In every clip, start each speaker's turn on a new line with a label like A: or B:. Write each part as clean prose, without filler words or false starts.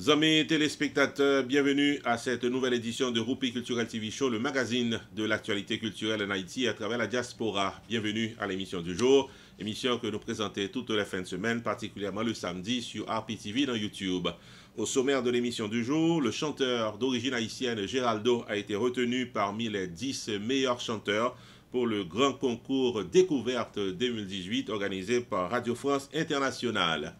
A: Amis téléspectateurs, bienvenue à cette nouvelle édition de Roupi Cultural TV Show, le magazine de l'actualité culturelle en Haïti à travers la diaspora. Bienvenue à l'émission du jour, émission que nous présentons toutes les fins de semaine, particulièrement le samedi sur RPTV dans YouTube. Au sommaire de l'émission du jour, le chanteur d'origine haïtienne Géraldo a été retenu parmi les 10 meilleurs chanteurs pour le grand concours Découverte 2018 organisé par Radio France Internationale.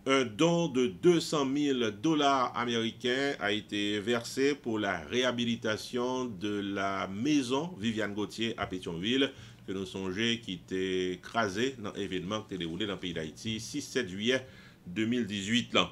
A: Un don de 200 000 $ américains a été versé pour la réhabilitation de la maison Viviane Gauthier à Pétionville, que nous songeons qui était écrasée dans l'événement qui était déroulé dans le pays d'Haïti 6-7 juillet 2018. Là.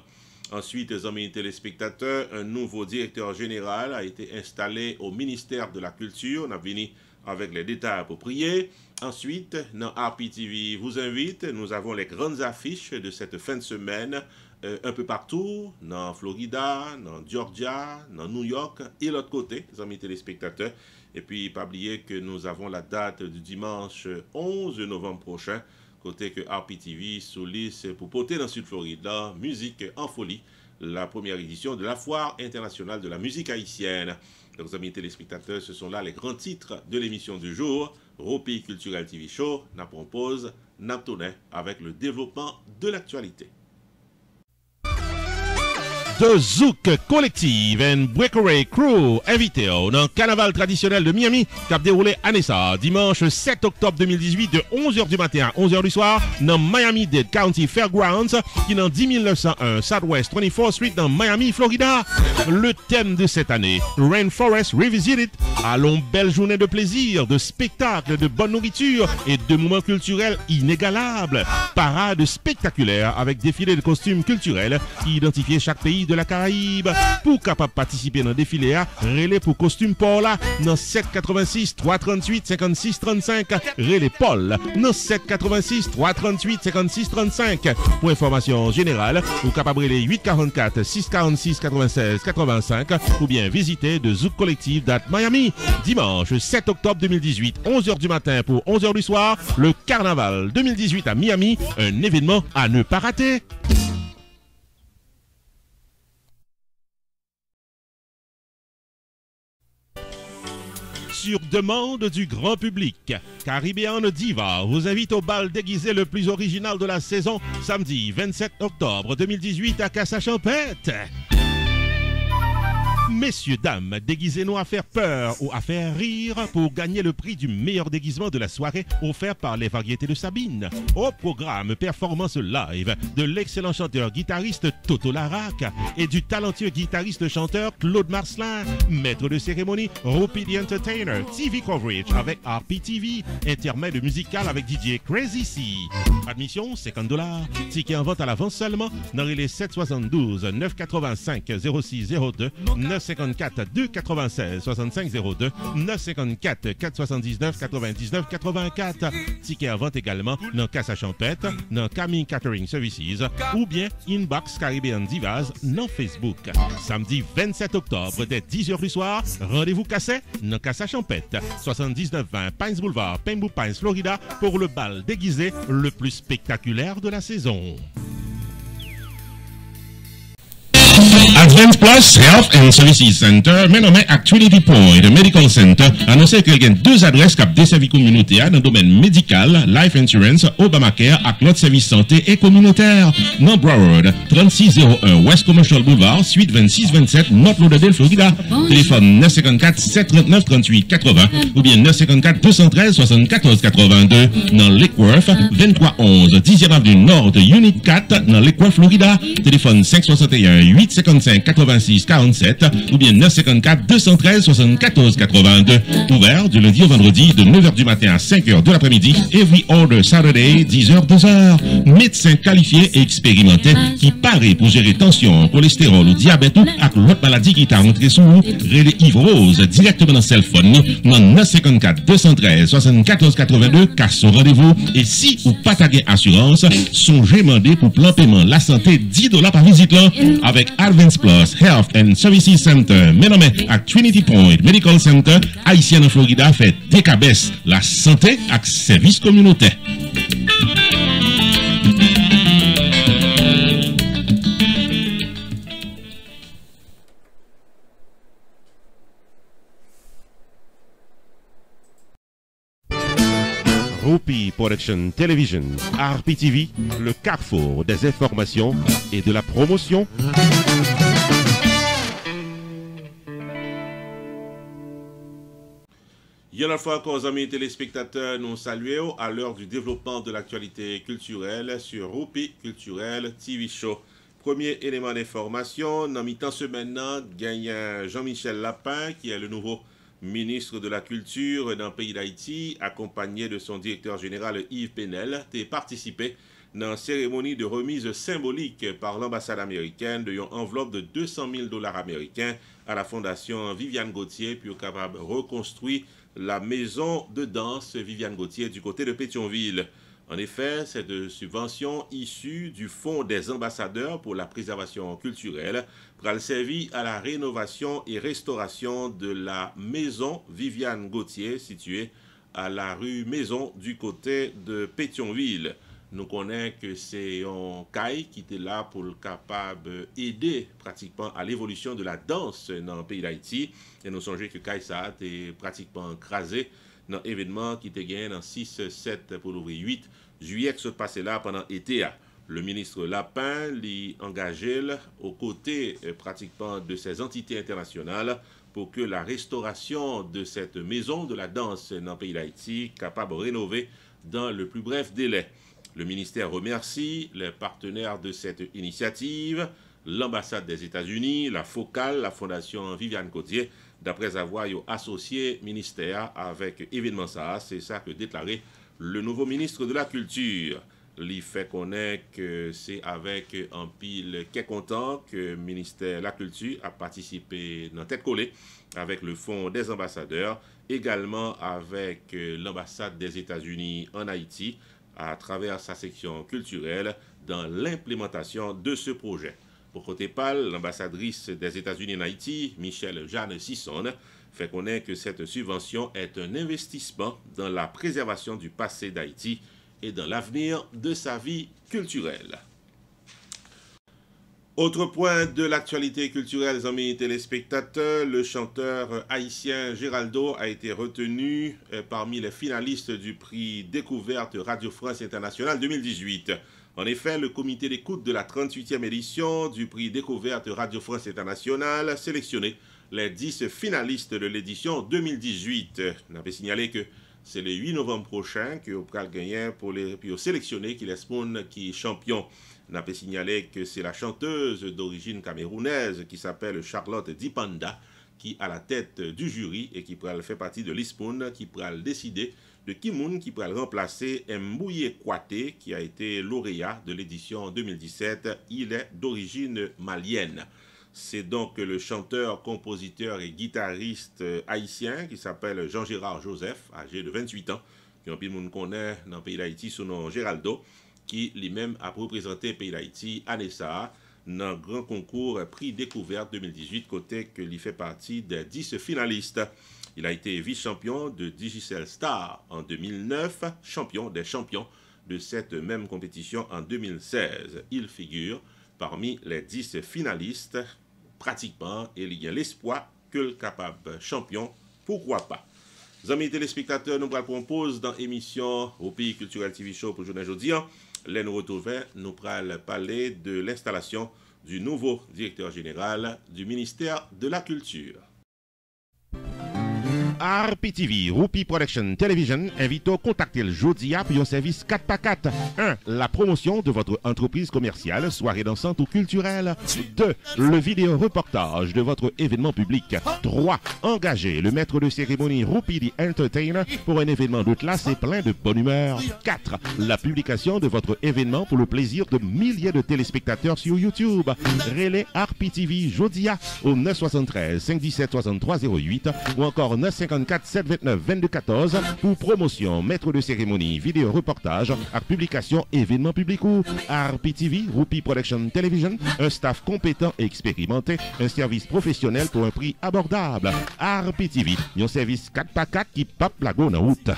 A: Ensuite, les amis téléspectateurs, un nouveau directeur général a été installé au ministère de la Culture. On a venu avec les détails appropriés. Ensuite, dans RPTV vous invite, nous avons les grandes affiches de cette fin de semaine un peu partout, dans Florida, dans Georgia, dans New York et l'autre côté, les amis téléspectateurs. Et puis, pas oublier que nous avons la date du dimanche 11 novembre prochain, côté que RPTV soulisse pour porter dans Sud-Florida, musique en folie, la première édition de la Foire internationale de la musique haïtienne. Donc, amis téléspectateurs, ce sont là les grands titres de l'émission du jour. Roupi Cultural TV Show, n'a propose, n'a tourné avec le développement de l'actualité.
B: The Zouk Collective and Breakaway Crew invité dans le carnaval traditionnel de Miami qui a déroulé à Nessa dimanche 7 octobre 2018 de 11h du matin à 11h du soir dans Miami-Dade County Fairgrounds qui dans 10901 Southwest 24th Street dans Miami, Florida. Le thème de cette année, Rainforest Revisited, allons belle journée de plaisir, de spectacles, de bonne nourriture et de moments culturels inégalables. Parade spectaculaire avec défilé de costumes culturels qui identifiaient chaque pays de la Caraïbe. Pour capable participer dans le défilé, relais pour costume Paul dans 786 338 56 35. Relais Paul dans 786 338 56 35. Pour information générale, vous capable relais 844 646 96 85 ou bien visiter de Zouk Collective Miami. Dimanche 7 octobre 2018, 11h du matin pour 11h du soir, le carnaval 2018 à Miami, un événement à ne pas rater. Sur demande du grand public, Caribbean Diva vous invite au bal déguisé le plus original de la saison, samedi 27 octobre 2018 à Casa-Champêtre. Messieurs, dames, déguisez-nous à faire peur ou à faire rire pour gagner le prix du meilleur déguisement de la soirée offert par les variétés de Sabine. Au programme, performance live de l'excellent chanteur-guitariste Toto Larac et du talentueux guitariste-chanteur Claude Marcelin. Maître de cérémonie, Roupi the Entertainer. TV coverage avec RPTV. Intermède musical avec DJ Crazy C. Admission, $50. Ticket en vente à l'avance seulement dans les 772 985 0602 954 296 6502 954 479 99 84. Ticket à vente également dans Casa Champêtre, dans Camille Catering Services ou bien Inbox Caribbean Divas dans Facebook. Samedi 27 octobre dès 10h du soir, rendez-vous cassé dans Casa Champêtre, 7920 Pines Boulevard, Pembroke Pines, Florida pour le bal déguisé le plus spectaculaire de la saison.
C: Advance Plus Health and Services Center, mais nommé Trinity Point Medical Center, annoncé qu'il y a deux adresses qui ont desservi communautaire dans le domaine médical, life insurance, Obamacare et l'autre service santé et communautaire. Dans Broward, 3601 West Commercial Boulevard, suite 2627, North Lauderdale, Florida. Téléphone 954 739 38 80 ou bien 954 213 74 82. Dans Lakeworth, 2311 10e avenue Nord, Unit 4, dans Lakeworth, Florida. Téléphone 561 855 86 47 ou bien 954 213 74 82. Ouvert du lundi au vendredi de 9h du matin à 5h de l'après-midi. Every order Saturday, 10h, 2h. Médecin qualifié et expérimenté qui paraît pour gérer tension, cholestérol ou diabète ou avec l'autre maladie qui t'a rentré sous vous. Relais Yves Rose directement dans le cell phone dans 954 213 74 82 casse au rendez-vous. Et si ou pas tagué assurance, songez demander pour plan paiement la santé $10 par visite là avec Advance Plus Health and Services Center, mais nommé à Trinity Point Medical Center, haïtien en Florida, fait DKBS, la santé avec service communautaire.
B: Production Television, RPTV, le carrefour des informations et de la promotion.
A: Il y en a fois encore, amis téléspectateurs, nous saluons à l'heure du développement de l'actualité culturelle sur Roupi Culturel TV Show. Premier élément d'information, dans mi-temps semaine, gagne Jean-Michel Lapin, qui est le nouveau ministre de la Culture dans le pays d'Haïti, accompagné de son directeur général Yves Penel, a participé dans une cérémonie de remise symbolique par l'ambassade américaine de une enveloppe de 200 000 $ américains à la fondation Viviane Gauthier, puis capable de reconstruire la maison de danse Viviane Gauthier du côté de Pétionville. En effet, cette subvention issue du Fonds des ambassadeurs pour la préservation culturelle pourra servir à la rénovation et restauration de la maison Viviane Gauthier située à la rue Maison du côté de Pétionville. Nous connaissons que c'est un CAI qui était là pour le capable aider pratiquement à l'évolution de la danse dans le pays d'Haïti. Et nous songeons que CAI ça a été pratiquement écrasé dans l'événement qui était gagné dans 6-7 pour l'ouvrir 8 juillet qui se passait là pendant l'été. Le ministre Lapin l'y engagé aux côtés pratiquement de ces entités internationales pour que la restauration de cette maison de la danse dans le pays d'Haïti capable de rénover dans le plus bref délai. Le ministère remercie les partenaires de cette initiative, l'ambassade des États-Unis, la Focale, la fondation Viviane Gauthier, d'après avoir associé ministère avec événement ça. C'est ça que déclaré le nouveau ministre de la Culture. Il fait connaître que c'est avec un pile qui est content que le ministère de la Culture a participé dans tête collée avec le Fonds des ambassadeurs, également avec l'ambassade des États-Unis en Haïti, à travers sa section culturelle dans l'implémentation de ce projet. Pour côté PAL, l'ambassadrice des États-Unis en Haïti, Michelle Jeanne Sisson, fait connaître que cette subvention est un investissement dans la préservation du passé d'Haïti et dans l'avenir de sa vie culturelle. Autre point de l'actualité culturelle, amis téléspectateurs, le chanteur haïtien Géraldo a été retenu parmi les finalistes du prix Découverte Radio France Internationale 2018. En effet, le comité d'écoute de la 38e édition du prix Découverte Radio France Internationale a sélectionné les 10 finalistes de l'édition 2018. On avait signalé que c'est le 8 novembre prochain que vous pourrez gagner pour les sélectionner qui les spawn qui est champion. On a signalé que c'est la chanteuse d'origine camerounaise qui s'appelle Charlotte Dipanda qui est à la tête du jury et qui pourra faire partie de l'ISPON qui pourra décider de qui qui pourra remplacer Mbouye Kouate qui a été lauréat de l'édition 2017. Il est d'origine malienne. C'est donc le chanteur, compositeur et guitariste haïtien qui s'appelle Jean-Gérard Joseph, âgé de 28 ans, qui en plus monde connaît dans le pays d'Haïti sous nom Géraldo, qui lui-même a représenté le pays d'Haïti à Nessa dans le grand concours Prix Découverte 2018, côté que il fait partie des 10 finalistes. Il a été vice-champion de Digicel Star en 2009, champion des champions de cette même compétition en 2016. Il figure parmi les 10 finalistes pratiquement et il y a l'espoir que le capable champion, pourquoi pas. Amis téléspectateurs, nous vous propose dans l'émission au Pays Culturel TV Show pour journée aujourd'hui. Là, nous retrouvons, nous allons parler de l'installation du nouveau directeur général du ministère de la Culture.
B: RPTV, Roupi Production Television, invite à contacter le Jodia pour un service 4x4. 1. La promotion de votre entreprise commerciale, soirée dansante ou culturelle. 2. Le vidéo reportage de votre événement public. 3. Engager le maître de cérémonie Roupi the Entertainer pour un événement de classe et plein de bonne humeur. 4. La publication de votre événement pour le plaisir de milliers de téléspectateurs sur YouTube. Relais RPTV Jodia au 973 517 63 08 ou encore 954 729 22 14 pour promotion, maître de cérémonie, vidéo reportage, à publication, événement public ou RPTV, Roupi Production Television, un staff compétent et expérimenté, un service professionnel pour un prix abordable. RPTV, un service 4x4 qui pape la go en route.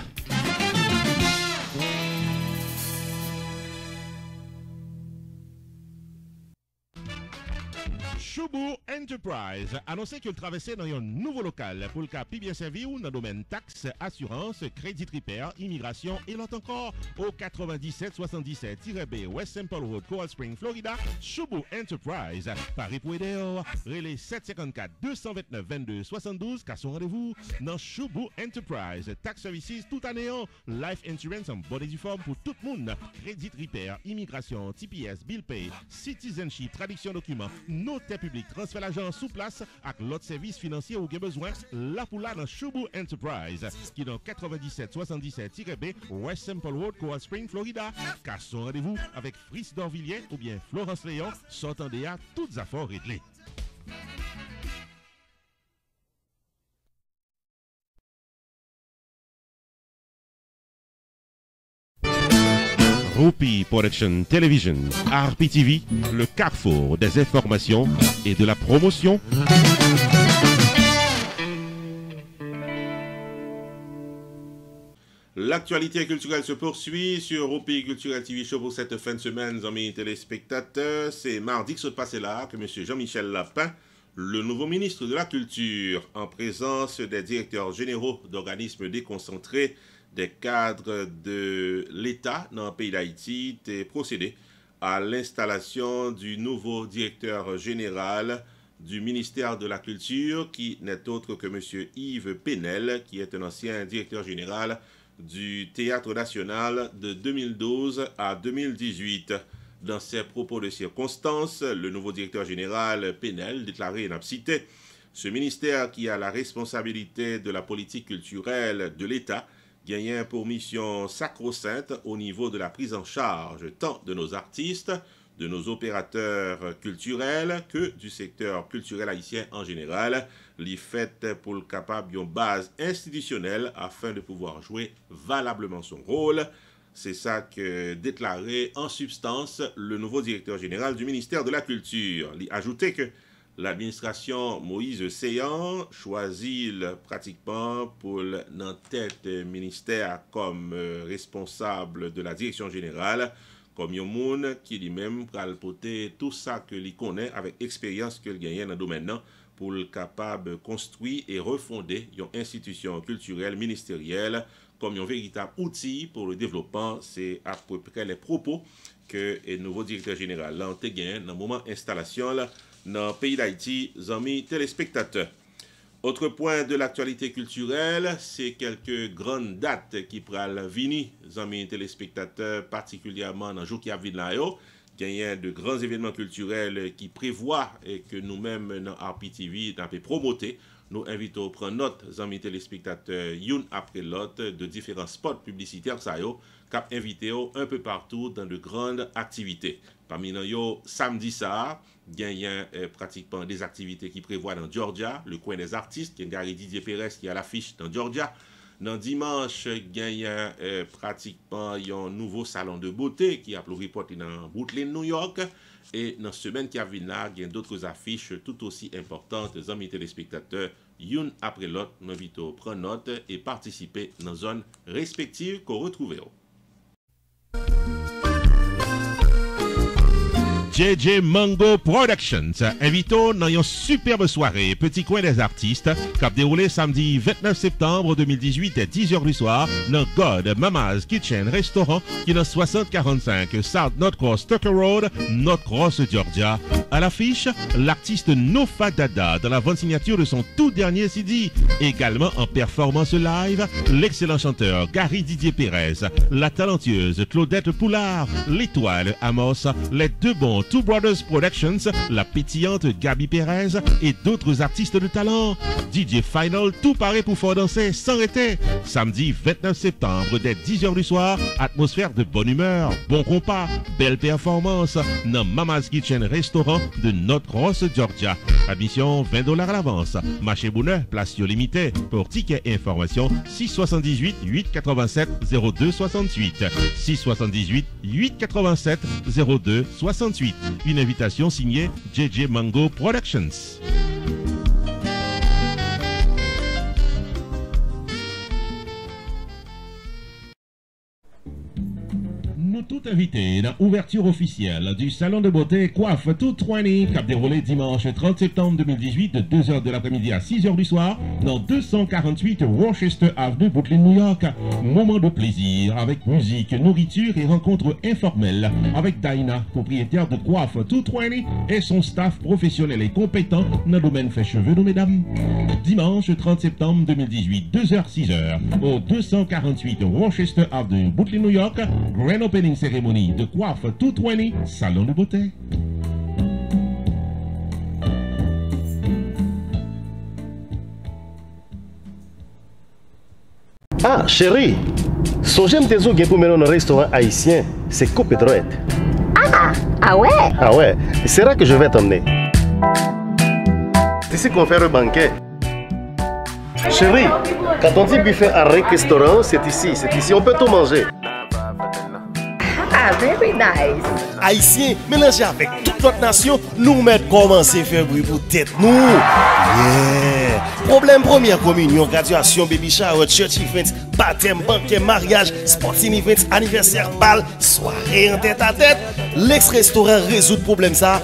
B: Choubou Enterprise annoncé que le traversait dans un nouveau local pour le cas bien servi ou dans le domaine taxes, assurance, crédit repair, immigration et l'autre encore au 9777-B West Temple Road, Coral Spring, Florida. Choubou Enterprise, Paris pour aider, relais 754-229-22-72, car son rendez-vous dans Choubou Enterprise. Tax Services tout année, life insurance en bonne et due forme pour tout le monde, crédit repair, immigration, TPS, bill pay, citizenship, traduction documents, notaire public, transfert l'argent sous place avec l'autre service financier ou besoin, là pour là dans Choubou Enterprise, qui est dans 9777-B West Temple Road, Coral Spring, Florida. Car son rendez-vous avec Fritz Dorvilliers ou bien Florence Léon, s'entendez à toutes affaires réglées. Rupi Production Television, RPTV, le carrefour des informations et de la promotion.
A: L'actualité culturelle se poursuit sur Rupi Cultural TV Show pour cette fin de semaine, amis téléspectateurs. C'est mardi que se passait là que M. Jean-Michel Lapin, le nouveau ministre de la Culture, en présence des directeurs généraux d'organismes déconcentrés, des cadres de l'État dans le pays d'Haïti, a procédé à l'installation du nouveau directeur général du ministère de la Culture, qui n'est autre que M. Yves Penel, qui est un ancien directeur général du Théâtre National de 2012 à 2018. Dans ses propos de circonstance, le nouveau directeur général Penel déclarait en cité « Ce ministère qui a la responsabilité de la politique culturelle de l'État gagnant pour mission sacro-sainte au niveau de la prise en charge tant de nos artistes, de nos opérateurs culturels que du secteur culturel haïtien en général, les fait pour le capable d'une base institutionnelle afin de pouvoir jouer valablement son rôle. » C'est ça que déclarait en substance le nouveau directeur général du ministère de la Culture. Il ajoutait que l'administration Moïse Séan choisit pratiquement pour dans tête ministère comme responsable de la direction générale, comme un monde qui lui-même pral porter tout ça que lui connaît avec expérience qu'il gagne dans le domaine pour le capable construire et refonder une institution culturelle ministérielle comme un véritable outil pour le développement. C'est à peu près les propos que le nouveau directeur général a gagné dans le moment d'installation dans le pays d'Haïti, amis téléspectateurs. Autre point de l'actualité culturelle, c'est quelques grandes dates qui pourraient venir, amis téléspectateurs, particulièrement dans le jour qui a vu là. Il y a de grands événements culturels qui prévoient et que nous-mêmes dans RPTV avons promoté. Nous invitons à prendre note, amis téléspectateurs, une après l'autre, de différents spots publicitaires qui ont invité un peu partout dans de grandes activités. Parmi nous, samedi ça, il y a pratiquement des activités qui prévoient dans Georgia, le coin des artistes, qui est Gary Didier Pérez qui est à l'affiche dans Georgia. Dans dimanche, il y a pratiquement un nouveau salon de beauté qui a reporté dans Brooklyn, New York. Et dans la semaine qui a vu là, il y a d'autres affiches tout aussi importantes, amis téléspectateurs, une après l'autre. Nous invitons à prendre note et participer dans les zones respectives qu'on retrouve.
B: JJ Mango Productions invitons dans une superbe soirée Petit Coin des Artistes qui a déroulé samedi 29 septembre 2018 à 10h du soir dans God Mama's Kitchen Restaurant qui est dans 6045 South North Cross Tucker Road, North Cross, Georgia. À l'affiche, l'artiste Nofa Dada dans la vente signature de son tout dernier CD. Également en performance live, l'excellent chanteur Gary Didier Pérez, la talentueuse Claudette Poulard, l'étoile Amos, les deux bons Two Brothers Productions, la pétillante Gabi Pérez et d'autres artistes de talent. DJ Final, tout paraît pour faire danser sans arrêter. Samedi 29 septembre dès 10h du soir, atmosphère de bonne humeur, bon compas, belle performance dans Mama's Kitchen Restaurant de North Cross, Georgia. Admission $20 à l'avance. Marché Bonheur, place limitée. Pour tickets et informations, 678 887 0268. 678 887 0268. Une invitation signée JJ Mango Productions.
C: Nous tous
B: Tout invité dans l'ouverture officielle du salon de beauté Coiffe Tout 20 qui a déroulé dimanche 30 septembre 2018 de 2h de l'après-midi à 6h du soir dans 248 Rochester Avenue, Brooklyn, New York. Moment de plaisir avec musique, nourriture et rencontres informelles avec Daina, propriétaire de Coiffe Tout 20 et son staff professionnel et compétent dans le domaine fait cheveux, nos mesdames. Dimanche 30 septembre 2018, 2h-6h au 248 Rochester Avenue, Brooklyn, New York. Grand opening cérémonie de Coiffe Tout 20, salon de beauté.
D: Ah, chérie, songez tes ongles pour mener dans un restaurant haïtien, c'est Copétroette.
E: Ah ouais?
D: Ah ouais, c'est là que je vais t'emmener. C'est ici qu'on fait le banquet. Chérie, quand on dit buffet à restaurant, c'est ici, on peut tout manger.
E: Ah, very nice.
D: Haïtien, mélangé avec toute notre nation, nous mettre commencer à faire bruit pour tête nous. Yeah. Problème première communion, graduation, baby shower, church events, baptême, banquet, mariage, sporting events, anniversaire, bal, soirée en tête à tête. L'ex-restaurant résout le problème ça,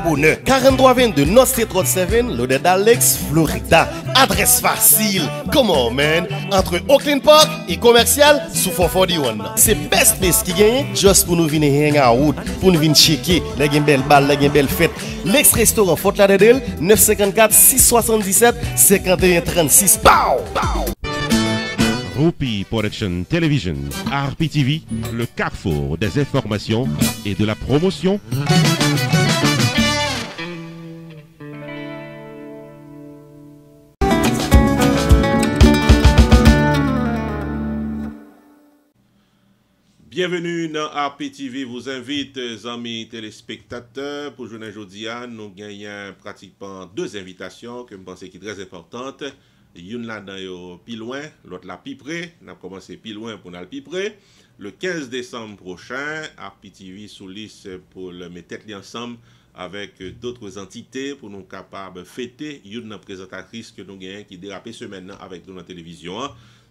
D: bonheur. 4322 North State Road 7, l'odeur d'Alex, Florida. Adresse facile, come on man, entre Oakland Park et commercial sous 441. C'est best place qui gagne, juste pour nous venir hang out, pour nous venir checker, les gagne belle balle, les gagne belle fête. L'ex-restaurant Fort Lauderdale, 954 677 51 36. Pow!
B: Rupi Production Television, RPTV, le carrefour des informations et de la promotion.
A: Bienvenue dans RPTV, vous invite, amis téléspectateurs, pour journée aujourd'hui. Nous gagnons pratiquement deux invitations que je pense qui sont très importantes. Une là dans plus loin, l'autre là plus près. On a commencé plus loin pour aller plus près. Le 15 décembre prochain, RPTV sous liste pour le mettre tête ensemble avec d'autres entités pour nous capables de fêter une présentatrice que nous gagnons qui dérape ce maintenant avec nous dans la télévision.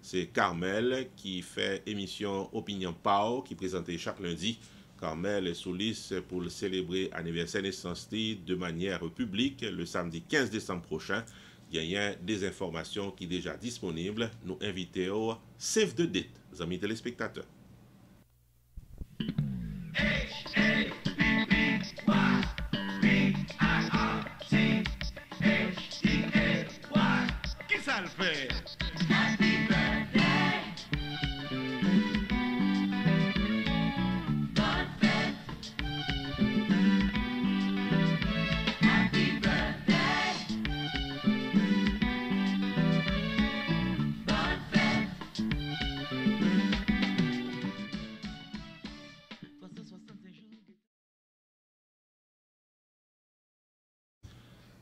A: C'est Carmel qui fait émission Opinion Power qui présente chaque lundi. Carmel est sous liste pour célébrer l'anniversaire naissance de manière publique le samedi 15 décembre prochain. Il y a des informations qui sont déjà disponibles. Nous invitons au Save the Date, les amis téléspectateurs.
B: Qui ça le fait?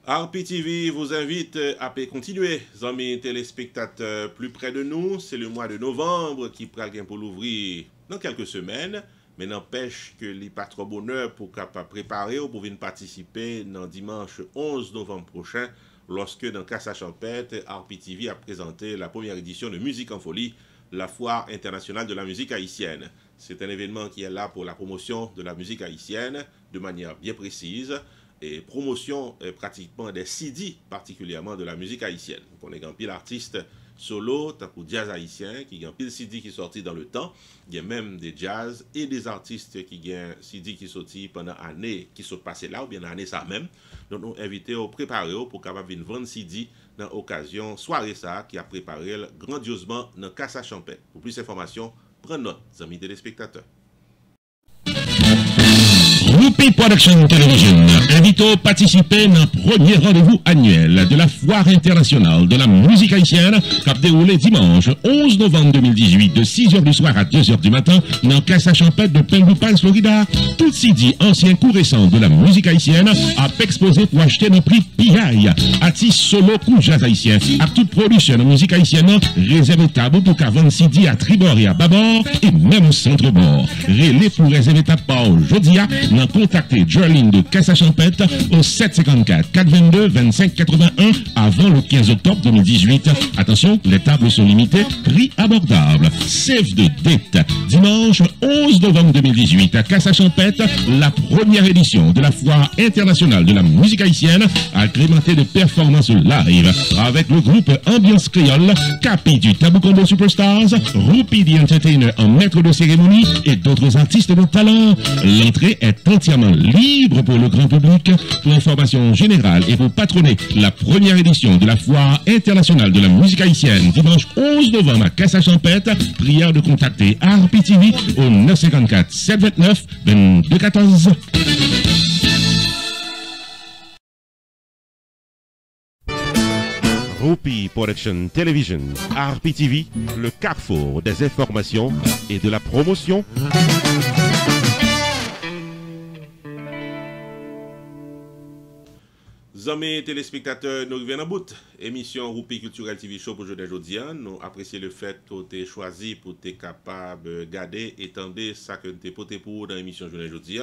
A: RPTV vous invite à continuer, amis téléspectateurs, plus près de nous. C'est le mois de novembre qui prend pour l'ouvrir dans quelques semaines, mais n'empêche que les pas trop bonheur pour capable préparer ou pour venir participer dans dimanche 11 novembre prochain, lorsque dans Casa Champêtre, RPTV a présenté la première édition de Musique en Folie, la foire internationale de la musique haïtienne. C'est un événement qui est là pour la promotion de la musique haïtienne de manière bien précise. Et promotion pratiquement des CD, particulièrement de la musique haïtienne. On a un pile artistes solo, tant que jazz haïtien, qui ont pile CD qui sorti dans le temps. Il y a même des jazz et des artistes qui ont CD qui sorti pendant l'année qui sont passés là, ou bien l'année ça même. Donc nous invitons à préparer pour capable venir vendre CD dans l'occasion soirée ça qui a préparé grandiosement dans Casa Champêtre. Pour plus d'informations, prenez note, amis téléspectateurs.
C: Rupi Production Television invite à participer dans le premier rendez-vous annuel de la Foire internationale de la musique haïtienne qui a déroulé dimanche 11 novembre 2018 de 6h du soir à 2h du matin dans Casa Champêtre de Pembroke Pines, Florida. Tout CD ancien coup récent de la musique haïtienne a exposé pour acheter le prix PI. Artiste solo coup jazz haïtien à toute production de musique haïtienne réservé tabou pour qu'à vendre CD à tribord et à bâbord et même centre-bord. Relais pour réserver tabou aujourd'hui dans le contact contacter Gerline de Cassa-Champêtre au 754 422 25 81 avant le 15 octobre 2018. Attention, les tables sont limitées, prix abordable. Save the date. Dimanche 11 novembre 2018 à Cassa-Champêtre, la première édition de la Foire internationale de la musique haïtienne, agrémentée de performances live avec le groupe Ambiance Créole, Capi du Tabou Combo Superstars, Rupi the Entertainer en maître de cérémonie et d'autres artistes de talent. L'entrée est entièrement libre pour le grand public. Pour information générale et pour patronner la première édition de la Foire internationale de la musique haïtienne, dimanche 11 novembre à Cassa-Champêtre, prière de contacter RPTV au 954 729 2214.
B: Rupi Production Television, RPTV, le carrefour des informations et de la promotion.
A: Amis téléspectateurs, nous revenons en bout. Émission Rupi Cultural TV Show pour aujourd'hui. Nous apprécions le fait que tu aies choisi pour être capable de garder et tendre ça que tu as porté pour dans l'émission aujourd'hui.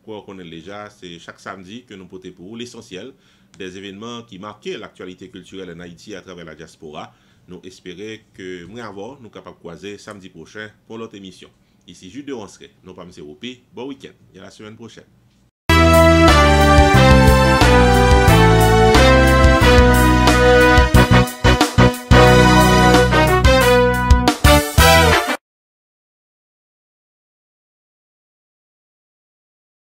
A: Quoi qu'on est déjà, c'est chaque samedi que nous portons pour l'essentiel des événements qui marquaient l'actualité culturelle en Haïti à travers la diaspora. Nous espérons que nous sommes capables de croiser samedi prochain pour l'autre émission. Ici Jules de Ronseray, nous pas M. Rupi. Bon week-end et à la semaine prochaine.